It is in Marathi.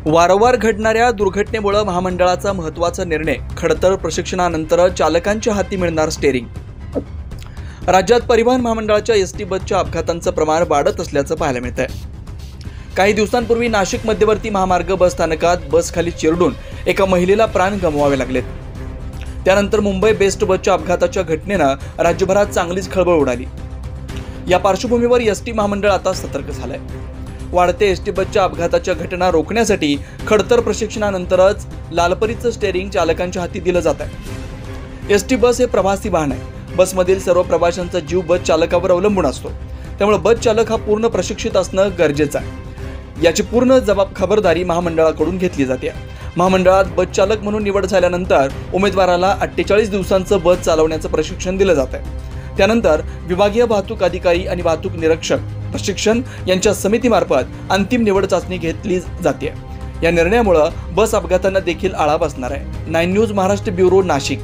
वारंवार घडणाऱ्या दुर्घटनेमुळे महामंडळाचा महत्त्वाचा निर्णय, खडतर प्रशिक्षणानंतर चालकांच्या हाती मिळणार स्टेअरिंग। राज्यात परिवहन महामंडळाच्या एसटी बसच्या अपघातांचं प्रमाण वाढत असल्याचं पाहायला मिळतंय। काही दिवसांपूर्वी नाशिक मध्यवर्ती महामार्ग बस स्थानकात बस खाली चिरडून एका महिलेला प्राण गमवावे लागलेत। त्यानंतर मुंबई बेस्ट बसच्या अपघाताच्या घटनेनं राज्यभरात चांगलीच खळबळ उडाली। या पार्श्वभूमीवर एसटी महामंडळ आता सतर्क झालंय। वाढते एसटी बसच्या अपघाताच्या घटना रोखण्यासाठी खडतर प्रशिक्षणानंतरच लालपरीचं स्टेअरिंग चालकांच्या हाती दिलं जात आहे। एसटी बस हे प्रवासी वाहन आहे। बसमधील सर्व प्रवाशांचा जीव बस चालकावर अवलंबून असतो, त्यामुळे बस चालक हा पूर्ण प्रशिक्षित असणं गरजेचं आहे। याची पूर्ण खबरदारी महामंडळाकडून घेतली जाते। महामंडळात बस चालक म्हणून निवड झाल्यानंतर उमेदवाराला 48 दिवसांचं बस चालवण्याचं प्रशिक्षण दिलं जात आहे। त्यानंतर विभागीय वाहतूक अधिकारी आणि वाहतूक निरीक्षक प्रशिक्षण यांच्या समितीमार्फत अंतिम निवड चाचणी घेतली जाते। या निर्णयामुळे बस अपघातांना देखील आळा बसणार आहे। 9 न्यूज महाराष्ट्र ब्युरो, नाशिक।